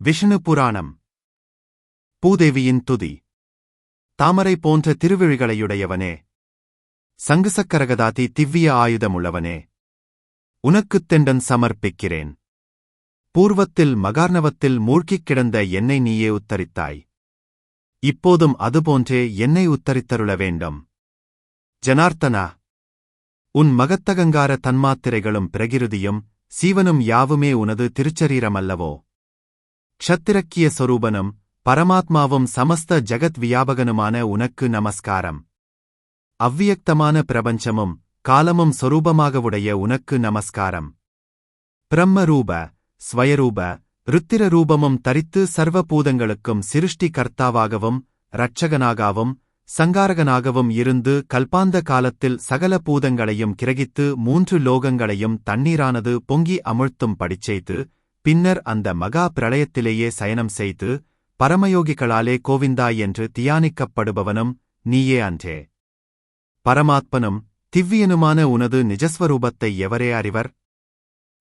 விஷ்ணு புராணம். பூதேவியின் துதி. தாமரை போன்ற திருவிழிகளையுடையவனே, சங்குசக்கரகதாதி திவ்ய ஆயுதமுள்ளவனே, உனக்குத் தெண்டன் சமர்ப்பிக்கிறேன். பூர்வத்தில் மகார்ணவத்தில் மூழ்கிக் கிடந்த என்னை நீயே உத்தரித்தாய். இப்போதும் அதுபோன்றே என்னை உத்தரித்தருள வேண்டும். ஜனார்த்தனா, உன் மகத்தகங்கார தன்மாத்திரைகளும் பிரகிருதியும் சீவனும் யாவுமே உனது திருச்சரீரமல்லவோ? க்ஷத்திரக்கிய சொரூபனும் பரமாத்மாவும் சமஸ்த ஜகத் வியாபகனுமான உனக்கு நமஸ்காரம். அவ்வியக்தமான பிரபஞ்சமும் காலமும் சொரூபமாகவுடைய உனக்கு நமஸ்காரம். பிரம்மரூப ஸ்வயரூப ருத்திர ரூபமும் தரித்து சர்வ பூதங்களுக்கும் சிருஷ்டி கர்த்தாவாகவும் இரட்சகனாகவும் சங்காரகனாகவும் இருந்து கல்பாந்த காலத்தில் சகல பூதங்களையும் கிரகித்து 3 லோகங்களையும் தண்ணீரானது பொங்கி அமிழ்த்தும் படிச்செய்து பின்னர் அந்த மகா பிரளயத்திலேயே சயனம் செய்து பரமயோகிகளாலே கோவிந்தா என்று தியானிக்கப்படுபவனும் நீயே அன்றே. பரமாத்மனும் திவ்யனுமான உனது நிஜஸ்வரூபத்தை எவரே அறிவர்?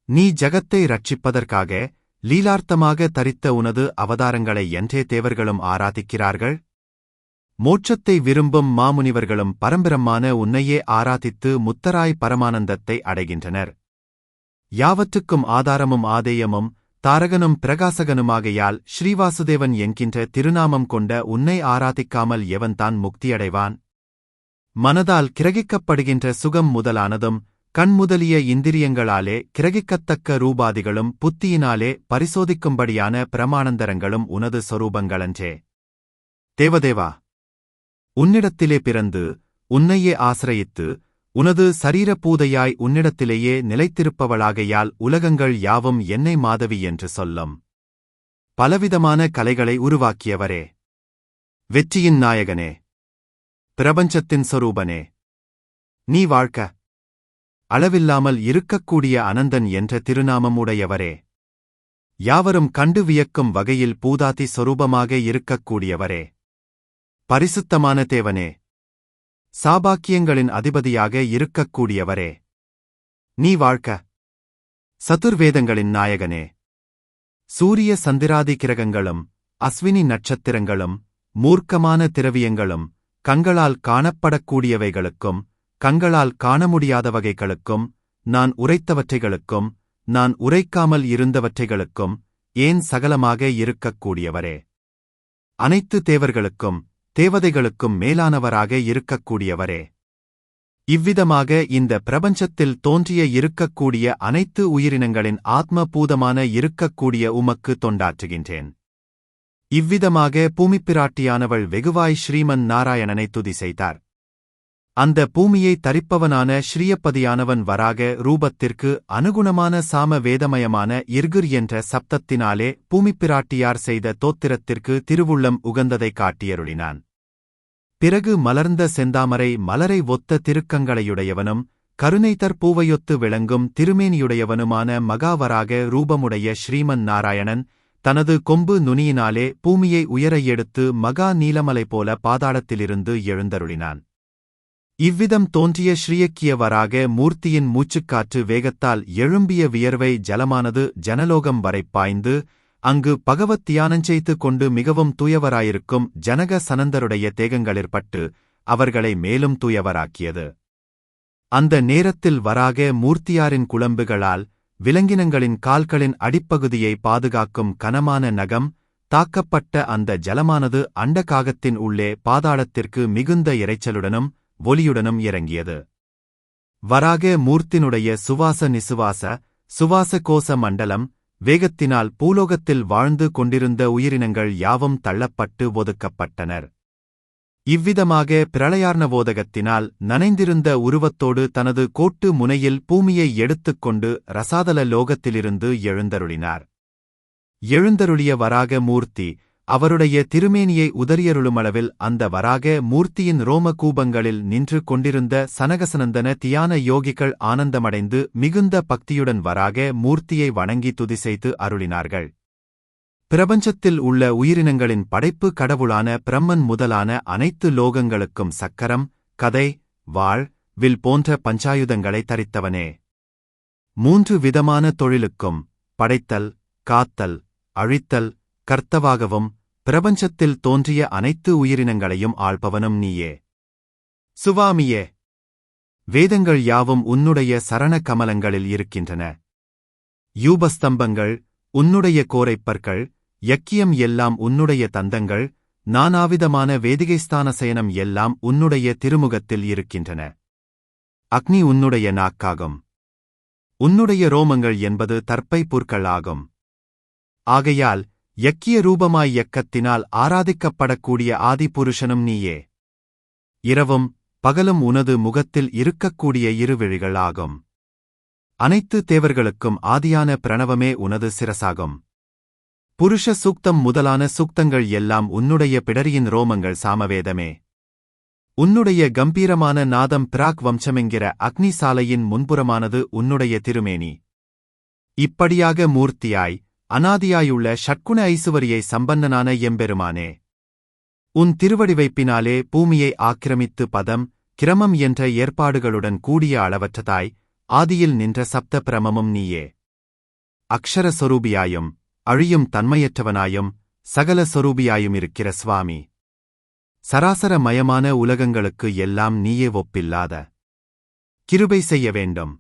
நீ ஜகத்தை ரட்சிப்பதற்காக லீலார்த்தமாக தரித்த உனது அவதாரங்களை என்றே தேவர்களும் ஆராதிக்கிறார்கள். மோட்சத்தை விரும்பும் மாமுனிவர்களும் பரம்பிரமான உன்னையே ஆராதித்து முத்தராய் பரமானந்தத்தை அடைகின்றனர். யாவற்றுக்கும் ஆதாரமும் ஆதேயமும் தாரகனும் பிரகாசகனுமாகையால் ஸ்ரீவாசுதேவன் என்கின்ற திருநாமம் கொண்ட உன்னை ஆராதிக்காமல் எவன்தான் முக்தியடைவான்? மனதால் கிரகிக்கப்படுகின்ற சுகம் முதலானதும் கண் முதலிய இந்திரியங்களாலே கிரகிக்கத்தக்க ரூபாதிகளும் புத்தியினாலே பரிசோதிக்கும்படியான பிரமாணந்தரங்களும் உனது சொரூபங்களன்றே. தேவதேவா, உன்னிடத்திலே பிறந்து உன்னையே ஆசிரயித்து உனது சரீரபூதையாய் உன்னிடத்திலேயே நிலைத்திருப்பவளாகையால் உலகங்கள் யாவும் என்னை மாதவி என்று சொல்லும். பலவிதமான கலைகளை உருவாக்கியவரே, வெற்றியின் நாயகனே, பிரபஞ்சத்தின் சொரூபனே, நீ வாழ்க்க அளவில்லாமல் இருக்கக்கூடிய அனந்தன் என்ற திருநாமம் உடையவரே, யாவரும் கண்டு வியக்கும் வகையில் பூதாதி சொரூபமாக இருக்கக்கூடியவரே, பரிசுத்தமான தேவனே, சாபாக்கியங்களின் அதிபதியாக இருக்கக்கூடியவரே, நீ வாழ்க்க சதுர்வேதங்களின் நாயகனே, சூரிய சந்திராதி கிரகங்களும் அஸ்வினி நட்சத்திரங்களும் மூர்க்கமான திரவியங்களும் கண்களால் காணப்படக்கூடியவைகளுக்கும் கண்களால் காண முடியாத வகைகளுக்கும் நான் உரைத்தவற்றைகளுக்கும் நான் உரைக்காமல் இருந்தவற்றைகளுக்கும் ஏன் சகலமாக இருக்கக்கூடியவரே, அனைத்து தேவர்களுக்கும் தேவதைகளுக்கும் மேலானவராக இருக்கக்கூடியவரே, இவ்விதமாக இந்த பிரபஞ்சத்தில் தோன்றிய இருக்கக்கூடிய அனைத்து உயிரினங்களின் ஆத்ம பூதமான இருக்கக்கூடிய உமக்கு தொண்டாற்றுகின்றேன். இவ்விதமாக பூமிப்பிராட்டியானவள் வெகுவாய் ஸ்ரீமன் நாராயணனை துதி செய்தார். அந்த பூமியை தரிப்பவனான ஸ்ரீயப்பதியானவன் வராக ரூபத்திற்கு அனுகுணமான சாம வேதமயமான இர்குர் என்ற சப்தத்தினாலே பூமிப்பிராட்டியார் செய்த தோத்திரத்திற்கு திருவுள்ளம் உகந்ததை காட்டியருளினான். பிறகு மலர்ந்த செந்தாமரை மலரை ஒத்த திருக்கங்களையுடையவனும் கருணைதர் பூவையொத்து விளங்கும் திருமேனியுடையவனுமான மகாவராக ரூபமுடைய ஸ்ரீமன் நாராயணன் தனது கொம்பு நுனியினாலே பூமியை உயர எடுத்து மகா நீலமலை போல பாதாளத்திலிருந்து எழுந்தருளினான். இவ்விதம் தோன்றிய ஸ்ரீயக்கிய வராக மூர்த்தியின் மூச்சுக்காற்று வேகத்தால் எழும்பிய வியர்வை ஜலமானது ஜனலோகம் வரை பாய்ந்து அங்கு பகவத் தியானஞ்செய்து கொண்டு மிகவும் தூயவராயிருக்கும் ஜனக சனந்தருடைய தேகங்களிற்பட்டு அவர்களை மேலும் தூயவராக்கியது. அந்த நேரத்தில் வராக மூர்த்தியாரின் குளம்புகளால் விலங்கினங்களின் கால்களின் அடிப்பகுதியை பாதுகாக்கும் கனமான நகம் தாக்கப்பட்ட அந்த ஜலமானது அண்டகாகத்தின் உள்ளே பாதாளத்திற்கு மிகுந்த இரைச்சலுடனும் ஒலியுடனும் இறங்கியது. வராக மூர்த்தினுடைய சுவாச நிசுவாச சுவாச கோச மண்டலம் வேகத்தினால் பூலோகத்தில் வாழ்ந்து கொண்டிருந்த உயிரினங்கள் யாவும் தள்ளப்பட்டு ஒதுக்கப்பட்டனர். இவ்விதமாக பிரளயார்ணவோதகத்தினால் நனைந்திருந்த உருவத்தோடு தனது கோட்டு முனையில் பூமியை எடுத்துக்கொண்டு ரசாதல லோகத்திலிருந்து எழுந்தருளினார். எழுந்தருளிய வராக மூர்த்தி அவருடைய திருமேனியை உதறியருளுமளவில் அந்த வராக மூர்த்தியின் ரோமகூபங்களில் நின்று கொண்டிருந்த சனகசனந்தன தியான யோகிகள் ஆனந்தமடைந்து மிகுந்த பக்தியுடன் வராக மூர்த்தியை வணங்கி துதி செய்து அருளினார்கள். பிரபஞ்சத்தில் உள்ள உயிரினங்களின் படைப்பு கடவுளான பிரம்மன் முதலான அனைத்து லோகங்களுக்கும் சக்கரம் கதை வாள் வில் போன்ற பஞ்சாயுதங்களை தரித்தவனே, 3 விதமான தொழிலுக்கும் படைத்தல் காத்தல் அழித்தல் கர்த்தவாகவும் பிரபஞ்சத்தில் தோன்றிய அனைத்து உயிரினங்களையும் ஆள்பவனும் நீயே. சுவாமியே, வேதங்கள் யாவும் உன்னுடைய சரண கமலங்களில் இருக்கின்றன. யூபஸ்தம்பங்கள் உன்னுடைய கோரைப்பற்கள், யக்கியம் எல்லாம் உன்னுடைய தந்தங்கள், நானாவிதமான வேதிகைஸ்தான சயனம் எல்லாம் உன்னுடைய திருமுகத்தில் இருக்கின்றன. அக்னி உன்னுடைய நாக்காகும். உன்னுடைய ரோமங்கள் என்பது தர்ப்பை புற்கள் ஆகும். ஆகையால் யக்கிய ரூபமாய் யக்கத்தினால் ஆராதிக்கப்படக்கூடிய ஆதிபுருஷனும் நீயே. இரவும் பகலும் உனது முகத்தில் இருக்கக்கூடிய இருவிழிகள் ஆகும். அனைத்து தேவர்களுக்கும் ஆதியான பிரணவமே உனது சிரசாகும். புருஷ சூக்தம் முதலான சூக்தங்கள் எல்லாம் உன்னுடைய பிடரியின் ரோமங்கள் சாமவேதமே. உன்னுடைய கம்பீரமான நாதம் பிராக் வம்சமென்கிற அக்னி சாலையின் முன்புறமானது உன்னுடைய திருமேனி. இப்படியாக மூர்த்தியாய் அனாதியாயுள்ள ஷட்குண ஐசுவரியை சம்பன்னனான எம்பெருமானே, உன் திருவடிவைப்பினாலே பூமியை ஆக்கிரமித்து பதம் கிரமம் என்ற ஏற்பாடுகளுடன் கூடிய அளவற்றதாய் ஆதியில் நின்ற சப்த பிரமமும் நீயே. அக்ஷர சொரூபியாயும் அழியும் தன்மையற்றவனாயும் சகல சொரூபியாயுமிருக்கிற சுவாமி, சராசரமயமான உலகங்களுக்கு எல்லாம் நீயே ஒப்பில்லாத கிருபை செய்ய வேண்டும்.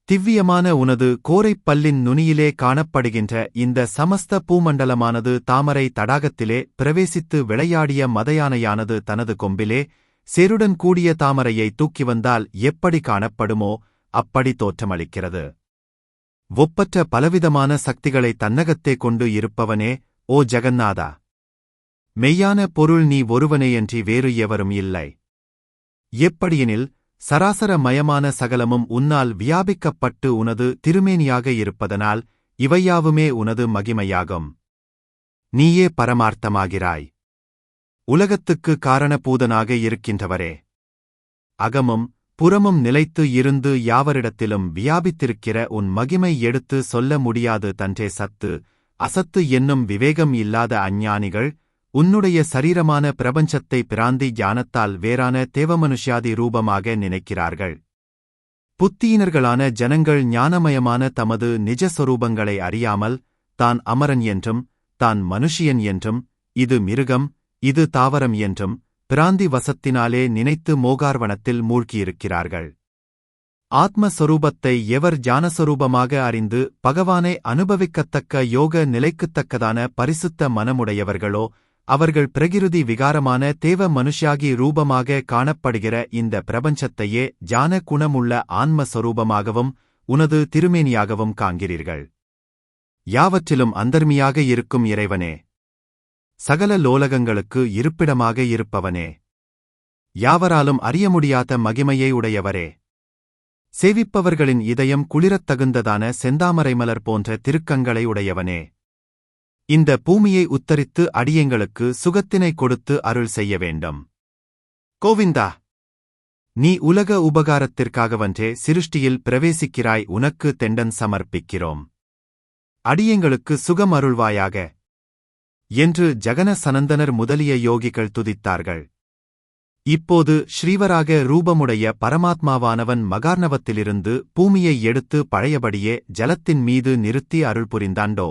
திவ்யமான உனது கோரைப் பல்லின் நுனியிலே காணப்படுகின்ற இந்த சமஸ்த பூமண்டலமானது தாமரை தடாகத்திலே பிரவேசித்து விளையாடிய மதயானையானது தனது கொம்பிலே சேருடன் கூடிய தாமரையை தூக்கி வந்தால் எப்படி காணப்படுமோ அப்படி தோற்றமளிக்கிறது. ஒப்பற்ற பலவிதமான சக்திகளை தன்னகத்தே கொண்டு இருப்பவனே ஓ ஜகந்நாதா, மெய்யான பொருள் நீ ஒருவனேயன்றி வேறு எவரும் இல்லை. எப்படியெனில் சராசரமயமான சகலமும் உன்னால் வியாபிக்கப்பட்டு உனது திருமேனியாக இருப்பதனால் இவையாவுமே உனது மகிமையாகும். நீயே பரமார்த்தமாகிறாய். உலகத்துக்கு காரணபூதனாக இருக்கின்றவரே, அகமும் புறமும் நிலைத்து இருந்து யாவரிடத்திலும் வியாபித்திருக்கிற உன் மகிமை எடுத்து சொல்ல முடியாது தன்றே. சத்து அசத்து என்னும் விவேகம் இல்லாத அஞ்ஞானிகள் உன்னுடைய சரீரமான பிரபஞ்சத்தை பிராந்தி ஞானத்தால் வேறான தேவமனுஷ்யாதி ரூபமாக நினைக்கிறார்கள். புத்தியினர்களான ஜனங்கள் ஞானமயமான தமது நிஜஸ்வரூபங்களை அறியாமல் தான் அமரன் என்றும் தான் மனுஷியன் என்றும் இது மிருகம் இது தாவரம் என்றும் பிராந்தி வசத்தினாலே நினைத்து மோகார்வணத்தில் மூழ்கியிருக்கிறார்கள். ஆத்மஸ்வரூபத்தை எவர் ஞானஸ்வரூபமாக அறிந்து பகவானை அனுபவிக்கத்தக்க யோக நிலைக்குத்தக்கதான பரிசுத்த மனமுடையவர்களோ அவர்கள் பிரகிருதி விகாரமான தேவ மனுஷ்யாகி ரூபமாக காணப்படுகிற இந்த பிரபஞ்சத்தையே ஞான குணமுள்ள ஆன்மஸ்வரூபமாகவும் உனது திருமேனியாகவும் காண்கிறீர்கள். யாவற்றிலும் அந்தர்மியாக இருக்கும் இறைவனே, சகல லோலகங்களுக்கு இருப்பிடமாக இருப்பவனே, யாவராலும் அறிய முடியாத மகிமையை உடையவரே, சேவிப்பவர்களின் இதயம் குளிரத் தகுந்ததான செந்தாமரைமலர் போன்ற திருக்கங்களை உடையவனே, இந்த பூமியை உத்தரித்து அடியங்களுக்கு சுகத்தினை கொடுத்து அருள் செய்ய வேண்டும். கோவிந்தா, நீ உலக உபகாரத்திற்காகவன்றே சிருஷ்டியில் பிரவேசிக்கிறாய். உனக்கு தெண்டன் சமர்ப்பிக்கிறோம். அடியங்களுக்கு சுகம் அருள்வாயாக என்று ஜகன சனந்தனர் முதலிய யோகிகள் துதித்தார்கள். இப்போது ஸ்ரீவராக ரூபமுடைய பரமாத்மாவானவன் மகார்ணவத்திலிருந்து பூமியை எடுத்து பழையபடியே ஜலத்தின் மீது நிறுத்தி அருள் புரிந்தாண்டோ.